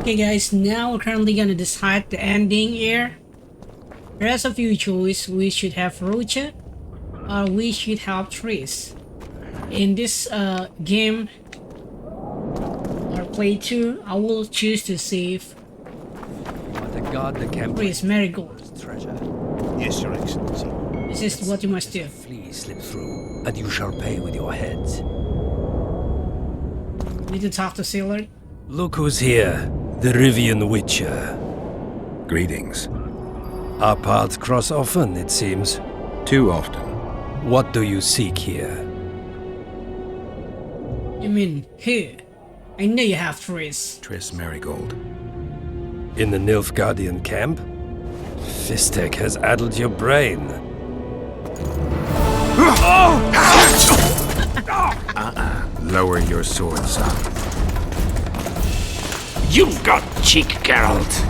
Okay guys, now we're currently gonna decide the ending here. There's a few choices. We should have Roche or we should have Triss. In this game or playthrough, I will choose to save Triss Merigold. Treasure. Yes, Your Excellency. This is what you must do. Flea slip through, and you shall pay with your heads. Need to talk to Sailor. Look who's here, the Rivian Witcher. Greetings. Our paths cross often, it seems. Too often. What do you seek here? You mean here? I know you have Triss. Triss Merigold. In the Nilfgaardian camp? Fistek has addled your brain. Lower your sword, son. You've got cheek, Geralt.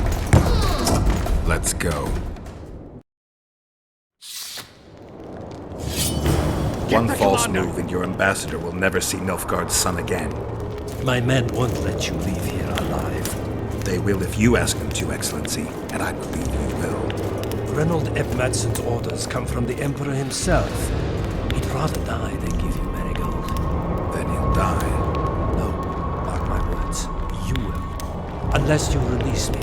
Let's go. One false move and your ambassador will never see Nilfgaard's son again. My men won't let you leave here alive. They will if you ask them to, Excellency, and I believe you will. Reynold Ep Madsen's orders come from the Emperor himself. He'd rather die than give you Merigold. Then he'll die. No, mark my words. You will. Unless you release me.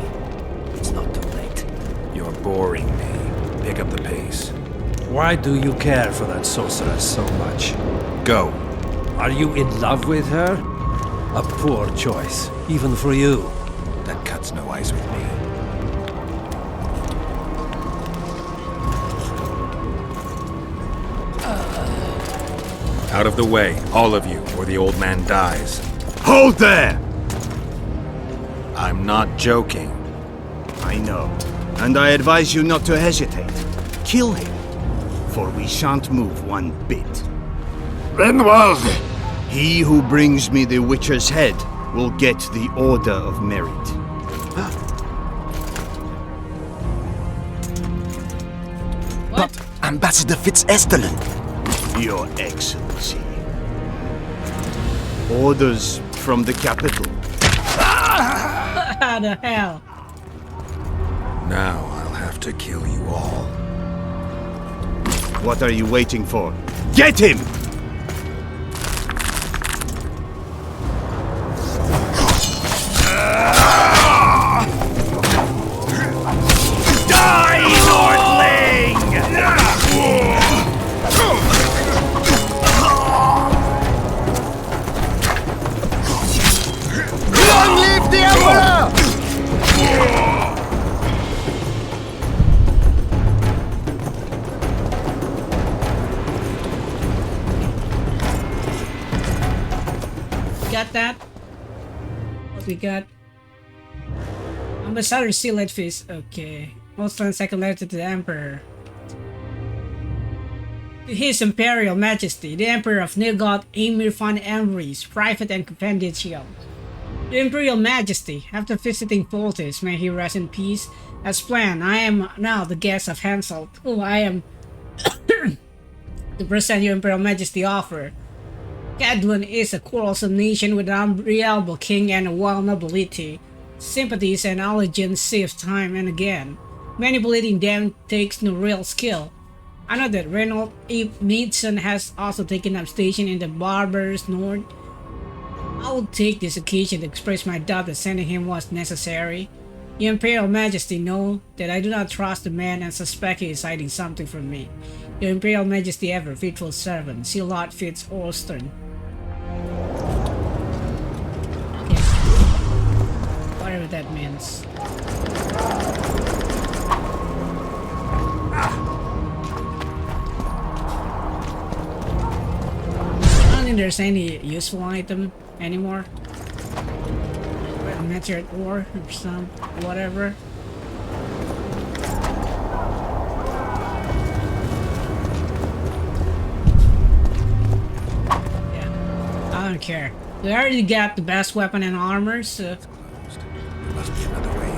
It's not too late. You're boring me. Pick up the pace. Why do you care for that sorceress so much? Go. Are you in love with her? A poor choice, even for you. That cuts no ice with me. Out of the way, all of you, or the old man dies. Hold there! I'm not joking. I know. And I advise you not to hesitate. Kill him. For we shan't move one bit. Reinwald! He who brings me the Witcher's head will get the Order of Merit. What? Ambassador Fitzestalen. Your Excellency. Orders from the capital. How the hell? Now I'll have to kill you all. What are you waiting for? Get him! Got that? What we got? Ambassador Sealed Face. Okay. Most on second letter to the Emperor. To His Imperial Majesty, the Emperor of Nilfgaard, Emir von Emrys, Private and Confidential. The Imperial Majesty, after visiting Foltest, may he rest in peace. As planned, I am now the guest of Hansel, who I am to present your Imperial Majesty offer. Cadwin is a quarrelsome nation with an unreliable king and a wild nobility. Sympathies and allegiance save time and again. Manipulating them takes no real skill. I know that Reynold Ep Madsen has also taken up station in the barbarous north. I will take this occasion to express my doubt that sending him was necessary. Your Imperial Majesty know that I do not trust the man and suspect he is hiding something from me. Your Imperial Majesty ever faithful servant, Sealot Fitzestalen. Okay. Whatever that means. I don't think there's any useful item anymore. Meteorite ore or some whatever. Yeah, I don't care. We already got the best weapon and armor, so There must be another way in.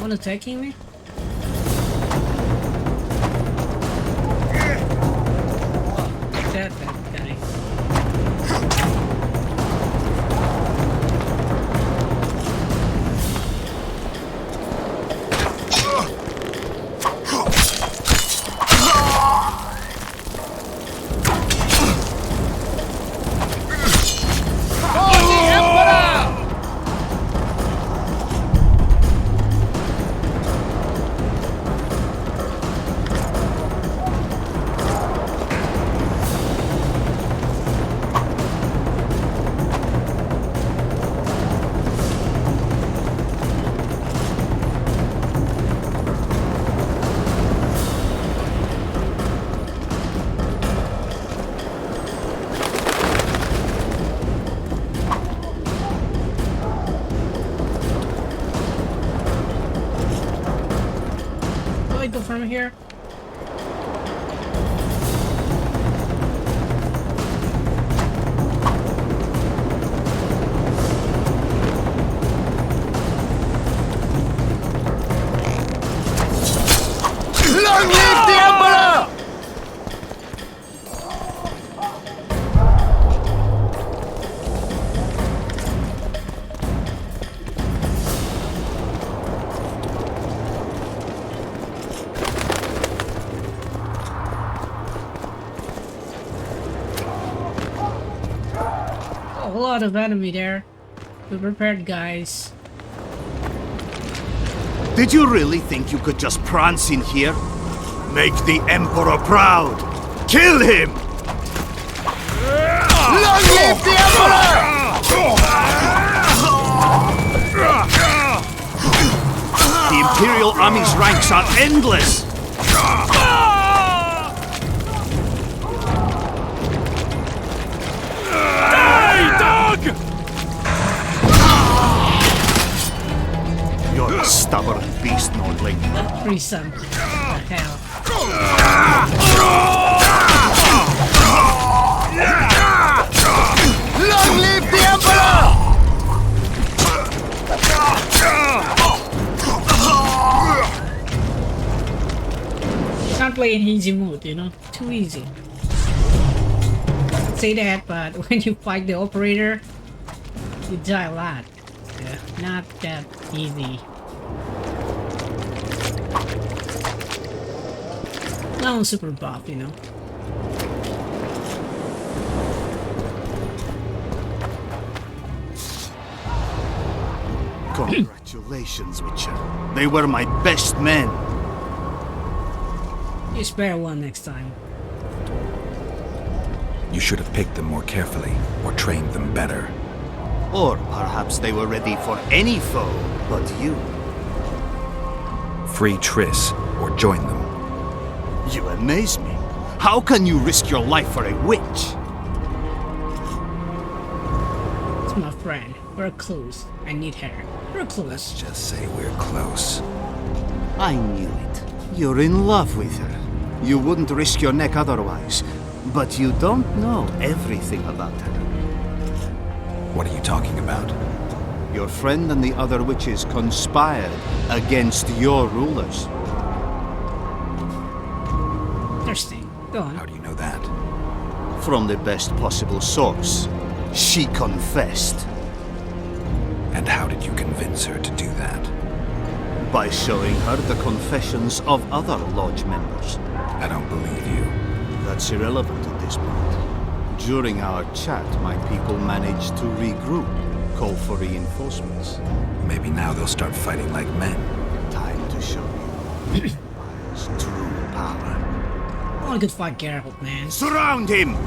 One attacking me? That guy. Go from here. Long live the Emperor! A lot of enemy there. Be prepared, guys. Did you really think you could just prance in here? Make the Emperor proud! Kill him! Long live the Emperor! The Imperial Army's ranks are endless! You're a stubborn beast, Nordling. Free some. What the hell? Long live the Emperor! Can't play in easy mode, you know? Too easy. Say that, but when you fight the operator, you die a lot. Yeah, not that easy. No super buff, you know. Congratulations, Witcher. They were my best men. You spare one next time. You should have picked them more carefully, or trained them better. Or perhaps they were ready for any foe but you. Free Triss, or join them. You amaze me. How can you risk your life for a witch? It's my friend. We're close. I need her. We're close. Let's just say we're close. I knew it. You're in love with her. You wouldn't risk your neck otherwise. But you don't know everything about her. What are you talking about? Your friend and the other witches conspired against your rulers. Interesting. Go on. How do you know that? From the best possible source. She confessed. And how did you convince her to do that? By showing her the confessions of other lodge members. I don't believe you. That's irrelevant at this point. During our chat, my people managed to regroup, call for reinforcements. Maybe now they'll start fighting like men. Time to show you Empire's true power. I want a good fight, Geralt, man. Surround him!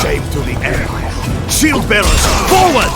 Shame to the Empire! Shield bearers, forward!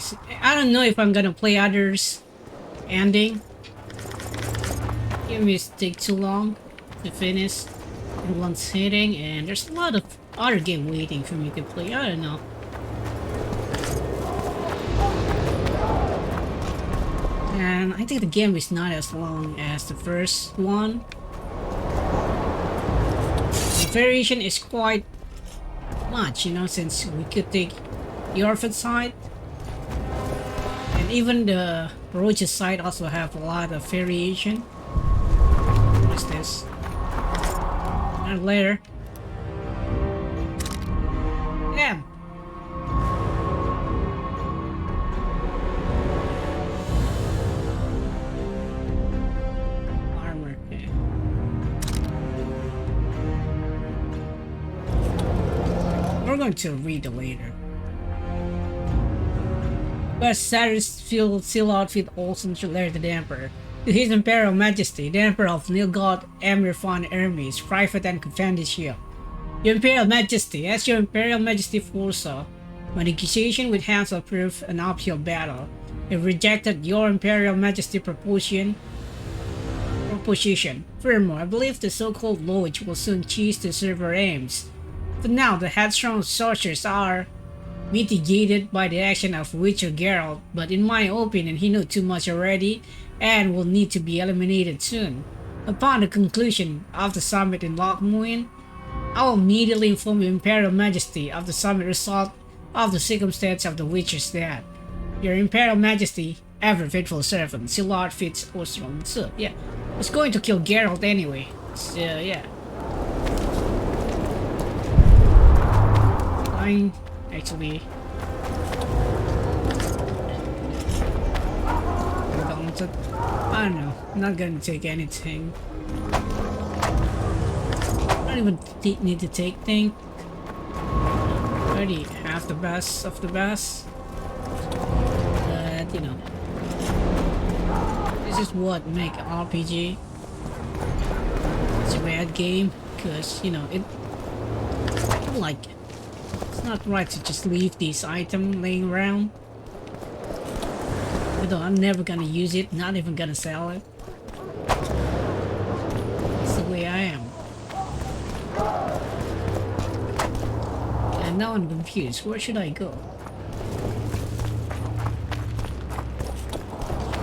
anyways, I don't know if I'm gonna play others ending. Game is take too long to finish in one sitting, and there's a lot of other game waiting for me to play. I don't know. And I think the game is not as long as the first one. The variation is quite much, you know, since we could take the orphan side, and even the Roche side also have a lot of variation. What is this? And later. Damn. Armor. Okay. We're going to read it later. But Satisfield seal outfit also declared to the Emperor. To His Imperial Majesty, the Emperor of Nilgard Emir von Hermes, Private and Confidential. Your Imperial Majesty, as your Imperial Majesty foresaw, when negotiation with Hansel proved an uphill battle, it rejected your Imperial Majesty proposition. Furthermore, I believe the so-called Lodge will soon cease to serve our aims. For now, the headstrong sorcerers are mitigated by the action of Witcher Geralt, but in my opinion he knows too much already and will need to be eliminated soon. Upon the conclusion of the summit in Lochmuin, I will immediately inform your Imperial Majesty of the summit result of the circumstance of the Witcher's death. Your Imperial Majesty, ever faithful servant, Silard Fitz Ostrom. So yeah, it's going to kill Geralt anyway. So yeah. Actually, I don't know. I'm not gonna take anything. I don't even need to take things. Already have the best of the best. But you know, this is what make RPG. It's a bad game because you know it. I don't like it. It's not right to just leave this item laying around. Although I'm never gonna use it, not even gonna sell it. That's the way I am. And now I'm confused. Where should I go?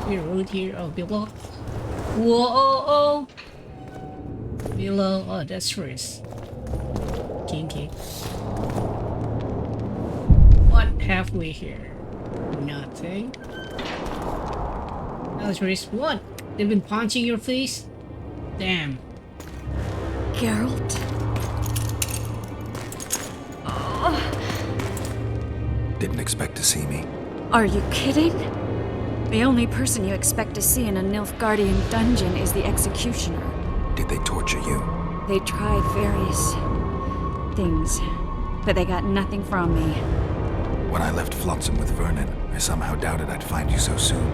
We're road here. Oh, below. Whoa! Oh, oh. Below. Oh, that's Triss. Kinky. What halfway here? Nothing. That's Triss. What? They've been punching your face? Damn. Geralt? Didn't expect to see me. Are you kidding? The only person you expect to see in a Nilfgaardian dungeon is the executioner. Did they torture you? They tried various things, but they got nothing from me. When I left Flotsam with Vernon, I somehow doubted I'd find you so soon.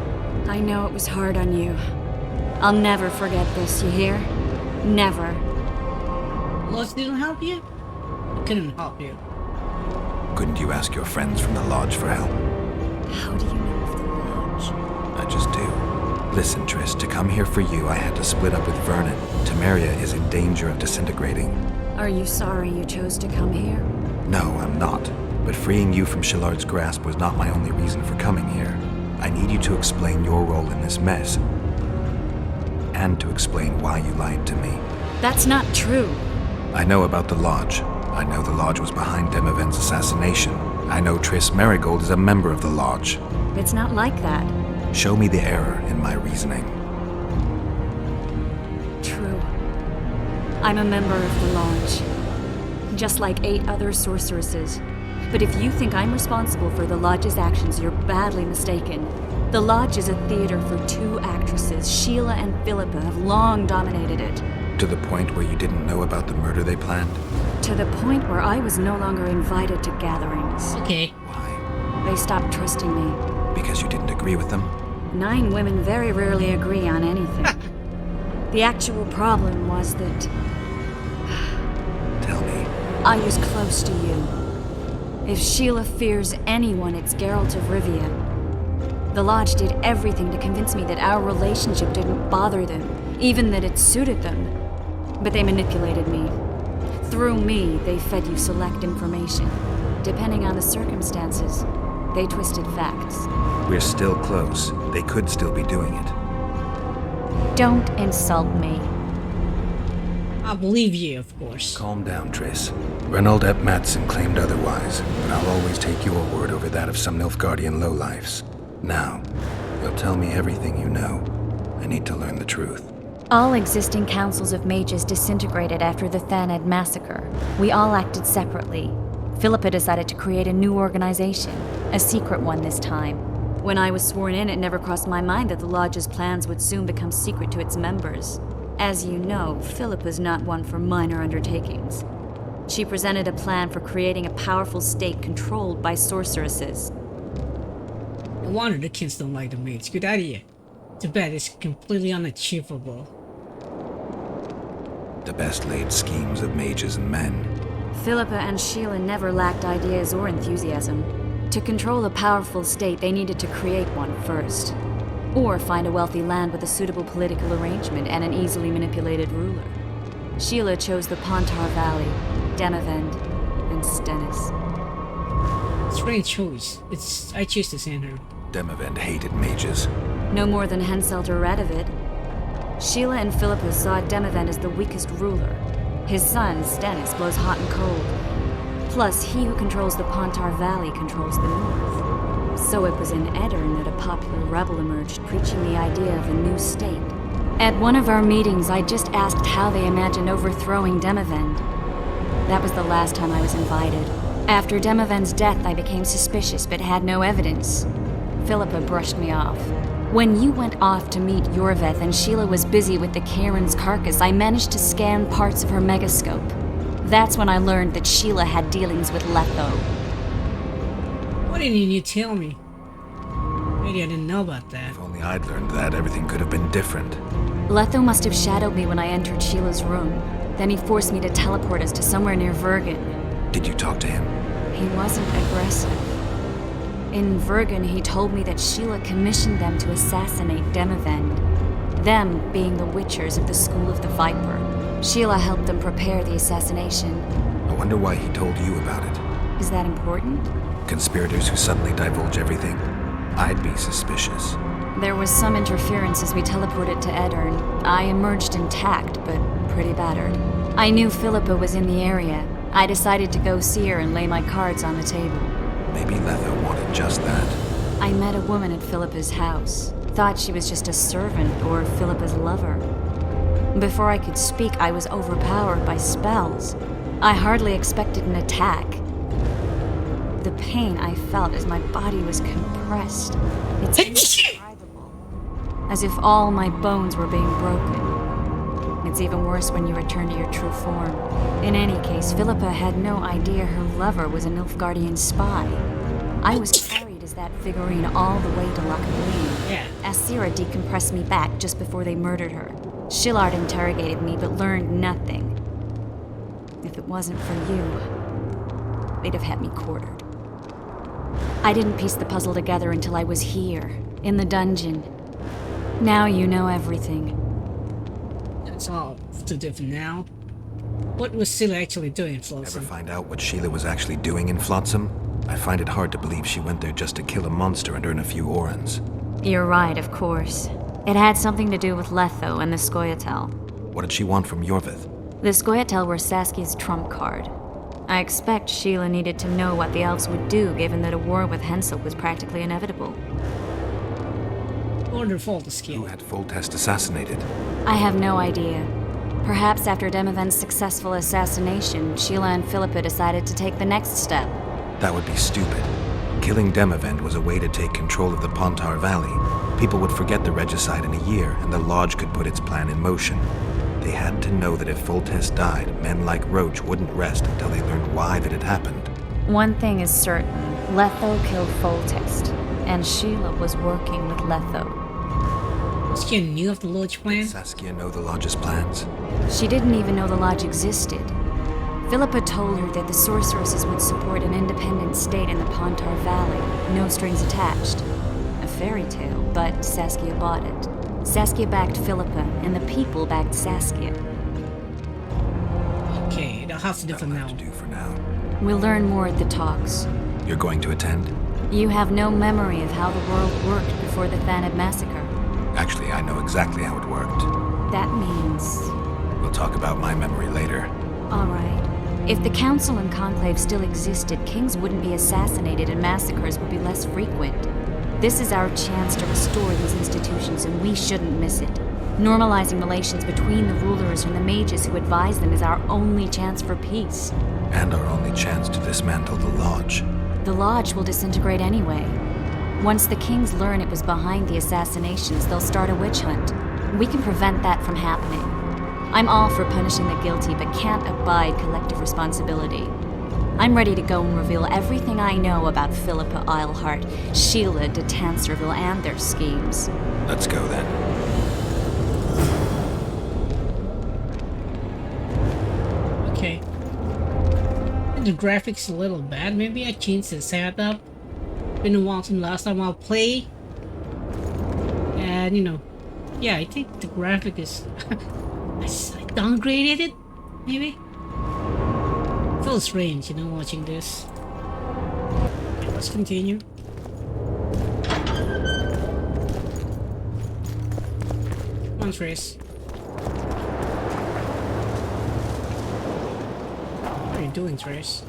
I know it was hard on you. I'll never forget this, you hear? Never. Lodge didn't help you? It couldn't help you. Couldn't you ask your friends from the Lodge for help? How do you know of the Lodge? I just do. Listen, Triss, to come here for you, I had to split up with Vernon. Temeria is in danger of disintegrating. Are you sorry you chose to come here? No, I'm not. But freeing you from Shillard's grasp was not my only reason for coming here. I need you to explain your role in this mess. And to explain why you lied to me. That's not true. I know about the Lodge. I know the Lodge was behind Demiven's assassination. I know Triss Merigold is a member of the Lodge. It's not like that. Show me the error in my reasoning. True. I'm a member of the Lodge. Just like 8 other sorceresses. But if you think I'm responsible for the Lodge's actions, you're badly mistaken. The Lodge is a theater for 2 actresses. Sheila and Philippa have long dominated it. To the point where you didn't know about the murder they planned? To the point where I was no longer invited to gatherings. Okay. Why? They stopped trusting me. Because you didn't agree with them? 9 women very rarely agree on anything. The actual problem was that Tell me. I was close to you. If Sheila fears anyone, it's Geralt of Rivia. The Lodge did everything to convince me that our relationship didn't bother them, even that it suited them. But they manipulated me. Through me, they fed you select information. Depending on the circumstances, they twisted facts. We're still close. They could still be doing it. Don't insult me. I believe you, of course. Calm down, Triss. Reynold Ep Matson claimed otherwise, but I'll always take your word over that of some Nilfgaardian lowlifes. Now, you'll tell me everything you know. I need to learn the truth. All existing councils of mages disintegrated after the Thaned massacre. We all acted separately. Philippa decided to create a new organization, a secret one this time. When I was sworn in, it never crossed my mind that the Lodge's plans would soon become secret to its members. As you know, Philippa's not one for minor undertakings. She presented a plan for creating a powerful state controlled by sorceresses. No wonder the kings don't like the maids. Good idea. Too bad it's completely unachievable. The best laid schemes of mages and men. Philippa and Sheila never lacked ideas or enthusiasm. To control a powerful state, they needed to create one first. Or find a wealthy land with a suitable political arrangement and an easily manipulated ruler. Sheila chose the Pontar Valley, Demavend, and Stennis. Strange choice. I choose to send her. Demavend hated mages. No more than Henselt or Radovid. Sheila and Philippa saw Demavend as the weakest ruler. His son, Stennis, blows hot and cold. Plus, he who controls the Pontar Valley controls the north. So it was in Edirn that a popular rebel emerged, preaching the idea of a new state. At one of our meetings, I just asked how they imagined overthrowing Demavend. That was the last time I was invited. After Demavend's death, I became suspicious but had no evidence. Philippa brushed me off. When you went off to meet Yorveth and Sheila was busy with the Karen's carcass, I managed to scan parts of her megascope. That's when I learned that Sheila had dealings with Letho. Why didn't you tell me? Maybe I didn't know about that. If only I'd learned that, everything could have been different. Letho must have shadowed me when I entered Sheila's room. Then he forced me to teleport us to somewhere near Vergen. Did you talk to him? He wasn't aggressive. In Vergen, he told me that Sheila commissioned them to assassinate Demavend. Them being the Witchers of the School of the Viper. Sheila helped them prepare the assassination. I wonder why he told you about it. Is that important? Conspirators who suddenly divulge everything? I'd be suspicious. There was some interference as we teleported to Edirn. I emerged intact, but pretty battered. I knew Philippa was in the area. I decided to go see her and lay my cards on the table. Maybe Letho wanted just that. I met a woman at Philippa's house. Thought she was just a servant or Philippa's lover. Before I could speak, I was overpowered by spells. I hardly expected an attack. The pain I felt as my body was compressed. It's indescribable. As if all my bones were being broken. It's even worse when you return to your true form. In any case, Philippa had no idea her lover was a Nilfgaardian spy. I was carried as that figurine all the way to Lockerbleen. Yeah. Asira decompressed me back just before they murdered her. Shillard interrogated me but learned nothing. If it wasn't for you, they'd have had me quartered. I didn't piece the puzzle together until I was here, in the dungeon. Now you know everything. It's all too different now. What was Sheila actually doing in Ever Flotsam? find out what Sheila was actually doing in Flotsam? I find it hard to believe she went there just to kill a monster and earn a few orans. You're right, of course. It had something to do with Letho and the Scoia'tael. What did she want from Yorvith? The Scoia'tael were Saskia's trump card. I expect Sheila needed to know what the elves would do, given that a war with Henselt was practically inevitable. Order fault Who skill. had Foltest assassinated? I have no idea. Perhaps after Demavend's successful assassination, Sheila and Philippa decided to take the next step. That would be stupid. Killing Demavend was a way to take control of the Pontar Valley. People would forget the regicide in a year, and the Lodge could put its plan in motion. They had to know that if Foltest died, men like Roche wouldn't rest until they learned why that had happened. One thing is certain. Letho killed Foltest, and Sheila was working with Letho. Saskia knew of the Lodge plan? Did Saskia know the Lodge's plans? She didn't even know the Lodge existed. Philippa told her that the sorceresses would support an independent state in the Pontar Valley, no strings attached. fairy tale, but Saskia bought it. Saskia backed Philippa, and the people backed Saskia. Okay, that has to do for That'll now. have to do for now. We'll learn more at the talks. You're going to attend? You have no memory of how the world worked before the Thanid massacre. Actually, I know exactly how it worked. That means... We'll talk about my memory later. All right. If the Council and Conclave still existed, kings wouldn't be assassinated and massacres would be less frequent. This is our chance to restore these institutions, and we shouldn't miss it. Normalizing relations between the rulers and the mages who advise them is our only chance for peace. And our only chance to dismantle the Lodge. The Lodge will disintegrate anyway. Once the kings learn it was behind the assassinations, they'll start a witch hunt. We can prevent that from happening. I'm all for punishing the guilty, but can't abide collective responsibility. I'm ready to go and reveal everything I know about Philippa Eilhart, Sheila de Tanserville, and their schemes. Let's go then. Okay. The graphics a little bad. Maybe I changed the setup. Been a while since last time I'll play. And you know, yeah, I think the graphic is I downgraded it, maybe? Feels strange, you know, watching this. Okay, let's continue. Come on, Triss. What are you doing, Triss?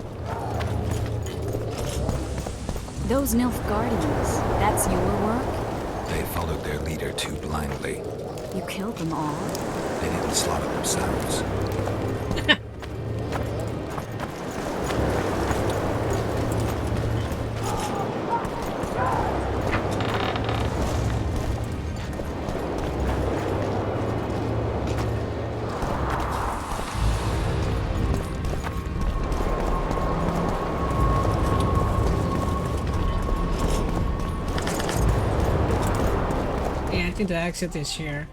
Those Nilfgaardians, that's your work? They followed their leader too blindly. You killed them all? They didn't slaughter themselves. Yeah, I think the exit is here.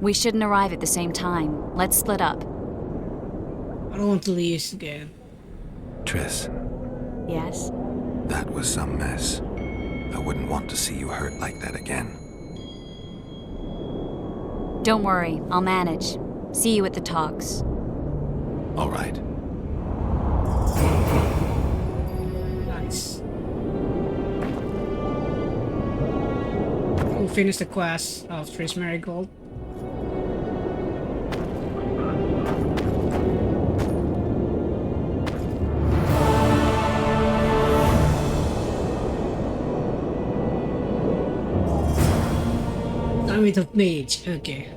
We shouldn't arrive at the same time. Let's split up. I don't want to leave again. Triss, Yes? that was some mess. I wouldn't want to see you hurt like that again. Don't worry, I'll manage. See you at the talks. All right. Nice. We'll finish the quest of Triss Merigold. Summit of Mage, okay.